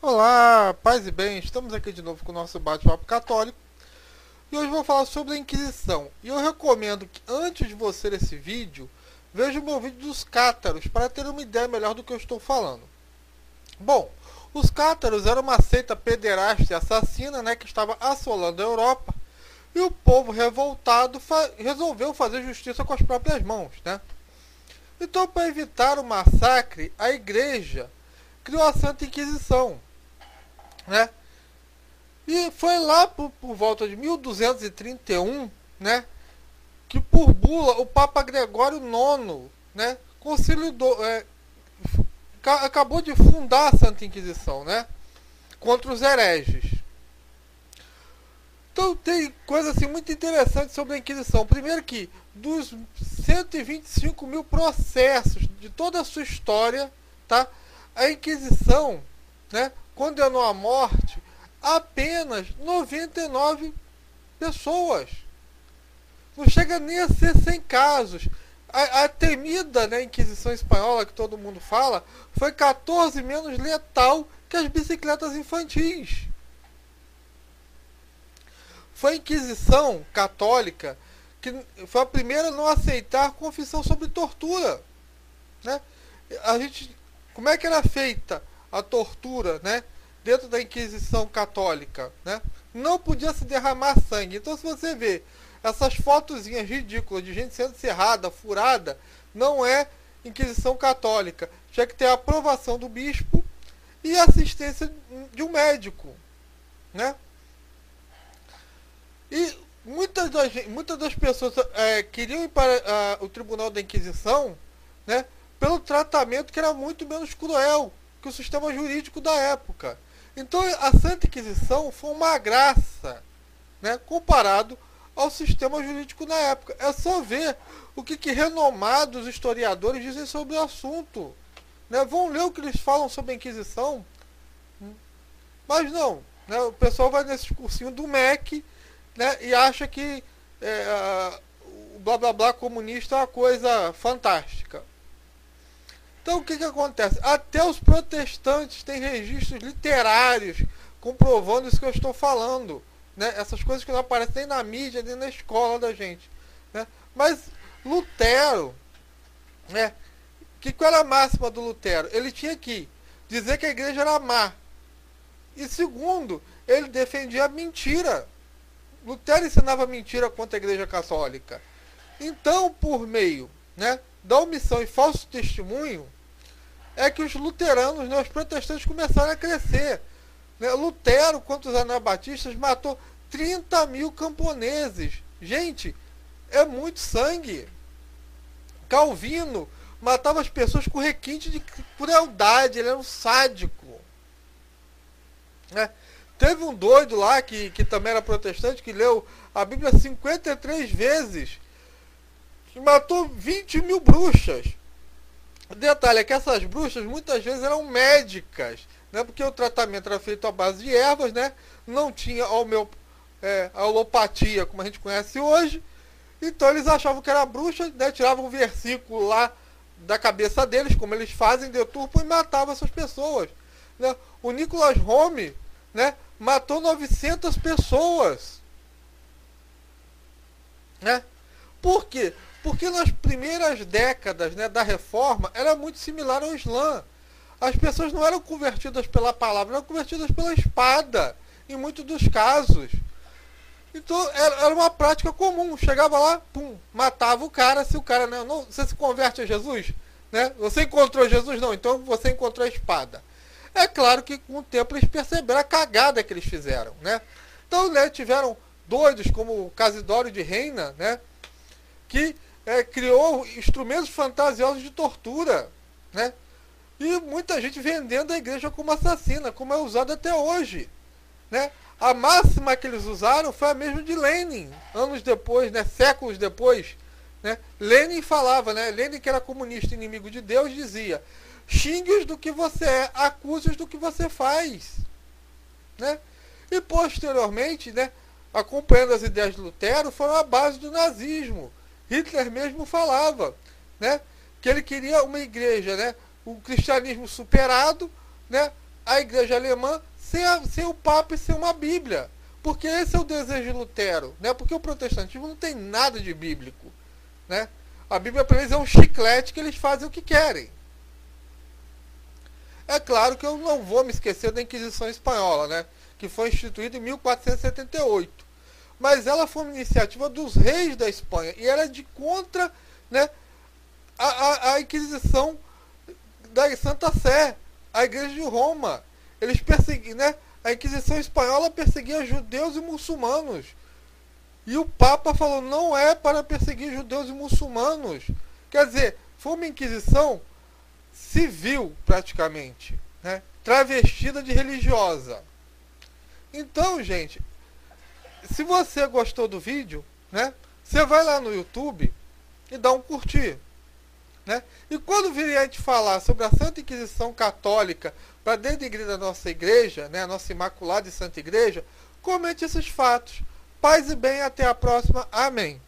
Olá, paz e bem, estamos aqui de novo com o nosso bate-papo católico e hoje vou falar sobre a Inquisição. E eu recomendo que antes de você ver esse vídeo, veja o meu vídeo dos cátaros para ter uma ideia melhor do que eu estou falando. Bom, os cátaros eram uma seita pederasta e assassina, que estava assolando a Europa, e o povo revoltado resolveu fazer justiça com as próprias mãos. Então, para evitar o massacre, a igreja criou a Santa Inquisição. E foi lá por volta de 1231, que por bula o Papa Gregório IX, acabou de fundar a Santa Inquisição, contra os hereges. Então tem coisa assim muito interessante sobre a Inquisição. Primeiro que dos 125 mil processos de toda a sua história, a Inquisição, condenou à morte apenas 99 pessoas. Não chega nem a ser 100 casos. A temida Inquisição Espanhola, que todo mundo fala, foi 14 menos letal que as bicicletas infantis. Foi a Inquisição Católica que foi a primeira a não aceitar confissão sobre tortura. Como é que era feita a tortura, dentro da Inquisição Católica, Não podia se derramar sangue. Então, se você vê essas fotozinhas ridículas de gente sendo serrada, furada, não é Inquisição Católica. Tinha que ter a aprovação do bispo e a assistência de um médico, E muitas das pessoas queriam ir para o Tribunal da Inquisição, pelo tratamento que era muito menos cruel que o sistema jurídico da época. Então a Santa Inquisição foi uma graça, comparado ao sistema jurídico na época. É só ver o que renomados historiadores dizem sobre o assunto. Vão ler o que eles falam sobre a Inquisição. Mas não, o pessoal vai nesse cursinho do MEC, e acha que o blá blá blá comunista é uma coisa fantástica. Então o que acontece? Até os protestantes têm registros literários comprovando isso que eu estou falando. Essas coisas que não aparecem nem na mídia, nem na escola da gente. Mas Lutero, qual era a máxima do Lutero? Ele tinha que dizer que a igreja era má. E segundo, ele defendia a mentira. Lutero ensinava mentira contra a igreja católica. Então, por meio da omissão e falso testemunho, é que os luteranos, os protestantes começaram a crescer. Lutero, contra os anabatistas, matou 30 mil camponeses. Gente, é muito sangue. Calvino matava as pessoas com requinte de crueldade, ele era um sádico. Teve um doido lá, que também era protestante, que leu a Bíblia 53 vezes, que matou 20 mil bruxas. O detalhe é que essas bruxas muitas vezes eram médicas, porque o tratamento era feito à base de ervas, não tinha a alopatia como a gente conhece hoje. Então eles achavam que era bruxa, tiravam um versículo lá da cabeça deles, como eles fazem, deturpam e matavam essas pessoas. O Nicholas Home matou 900 pessoas. Por quê? Porque nas primeiras décadas da Reforma era muito similar ao Islã. As pessoas não eram convertidas pela palavra, eram convertidas pela espada, em muitos dos casos. Então era uma prática comum. Chegava lá, pum, matava o cara. Se o cara não você se converte a Jesus, você encontrou Jesus? Não, então você encontrou a espada. É claro que com o tempo eles perceberam a cagada que eles fizeram, Então, tiveram doidos como o Casidório de Reina, que criou instrumentos fantasiosos de tortura, E muita gente vendendo a igreja como assassina, como é usado até hoje, A máxima que eles usaram foi a mesma de Lenin, anos depois, séculos depois. Lenin falava, Lenin, que era comunista, inimigo de Deus, dizia: xingue-os do que você é, acuse-os do que você faz, né? E posteriormente, né, acompanhando as ideias de Lutero, foram a base do nazismo. Hitler mesmo falava, né, que ele queria uma igreja, né, o cristianismo superado, né, a igreja alemã sem o Papa e sem uma Bíblia. Porque esse é o desejo de Lutero, né? Porque o protestantismo não tem nada de bíblico, né? A Bíblia para eles é um chiclete que eles fazem o que querem. É claro que eu não vou me esquecer da Inquisição Espanhola, né? Que foi instituída em 1478. Mas ela foi uma iniciativa dos reis da Espanha e era de contra, né, a Inquisição da Santa Sé, a Igreja de Roma. Eles perseguiam, né? A Inquisição Espanhola perseguia judeus e muçulmanos. E o Papa falou, não é para perseguir judeus e muçulmanos. Quer dizer, foi uma Inquisição civil, praticamente, né? Travestida de religiosa. Então, gente, se você gostou do vídeo, né, você vai lá no YouTube e dá um curtir, né? E quando vier a gente falar sobre a Santa Inquisição Católica para denegrir a nossa igreja, né, a nossa Imaculada e Santa Igreja, comente esses fatos. Paz e bem, até a próxima. Amém.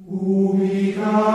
Ubicare